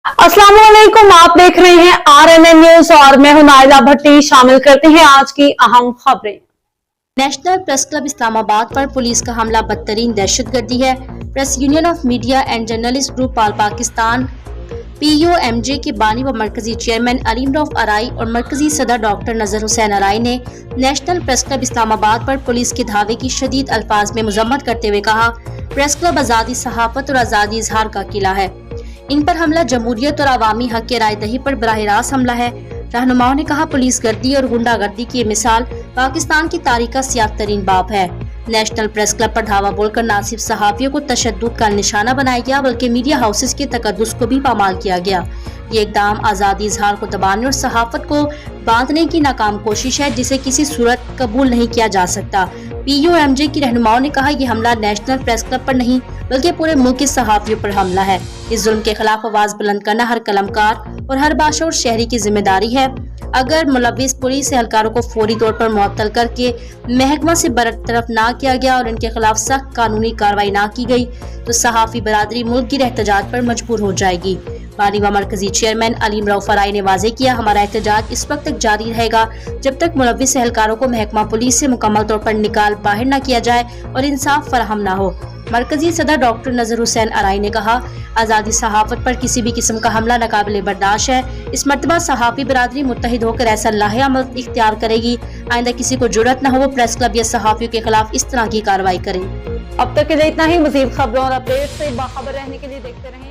अस्सलाम वालेकुम, आप देख रहे हैं RNN न्यूज और मैं हूं नाइला भट्टी। शामिल करते हैं आज की अहम खबरें। नेशनल प्रेस क्लब इस्लामाबाद पर पुलिस का हमला बदतरीन दहशतगर्दी है। Press union of media and journalist group all Pakistan PUMJ के बानी व मरकजी चेयरमैन अलीम रऊफ अराई और मरकजी सदर डॉक्टर नजर हुसैन अराई ने नेशनल प्रेस क्लब इस्लामाबाद पर पुलिस के धावे की शदीद अल्फाज में मजम्मत करते हुए कहा, प्रेस क्लब आज़ादी सहाफत और आज़ादी इजहार का किला है। इन पर हमला जमहूरियत और अवामी हक के राय दही पर बराह रास्त हमला है। रहनुमाओं ने कहा, पुलिस गर्दी और गुंडागर्दी की मिसाल पाकिस्तान की तारीख का सियाह तरीन बाब है। नेशनल प्रेस क्लब पर धावा बोलकर न सिर्फ सहाफियों को तशद्दुद का निशाना बनाया गया बल्कि मीडिया हाउसेस के तकद्दुस को भी पामाल किया गया। ये इक़दाम आज़ादी इजहार को दबाने और सहाफत को बांधने की नाकाम कोशिश है जिसे किसी सूरत कबूल नहीं किया जा सकता। PUMJ की रहनुमाओं ने कहा, ये हमला नेशनल प्रेस क्लब पर नहीं बल्कि पूरे मुल्क के सहाफियों पर हमला है। इस जुल्म के खिलाफ आवाज बुलंद करना हर कलमकार और हर बाशा और शहरी की जिम्मेदारी है। अगर मुलविस पुलिस एहलकारों को फौरी तौर पर मुअत्तल करके महकमा से बरतरफ ना किया गया और इनके खिलाफ सख्त कानूनी कार्रवाई ना की गई तो सहाफी बरादरी मुल्क की एहतजाज पर मजबूर हो जाएगी। बानी व मरकजी चेयरमैन अलीम रऊफ अराई ने वाज़ेह किया, हमारा एहतजाज इस वक्त तक जारी रहेगा जब तक मुलविस एहलकारों को महकमा पुलिस से मुकम्मल तौर पर निकाल बाहर न किया जाए और इंसाफ फराहम न हो। मरकजी सदर डॉक्टर नजर हुसैन अराई ने कहा, आज़ादी सहाफत पर किसी भी किस्म का हमला नाकाबिले बर्दाश्त है। इस मर्तबा सहाफी बरादरी मुत्तहिद होकर ऐसा लाहे अमल इख्तियार करेगी, आइंदा किसी को जुर्रत न हो वो प्रेस क्लब या सहाफियों के खिलाफ इस तरह की कार्रवाई करे। अब तक के लिए इतना ही। मजीद खबरों और अपडेट से बाखबर रहने के लिए देखते रहें।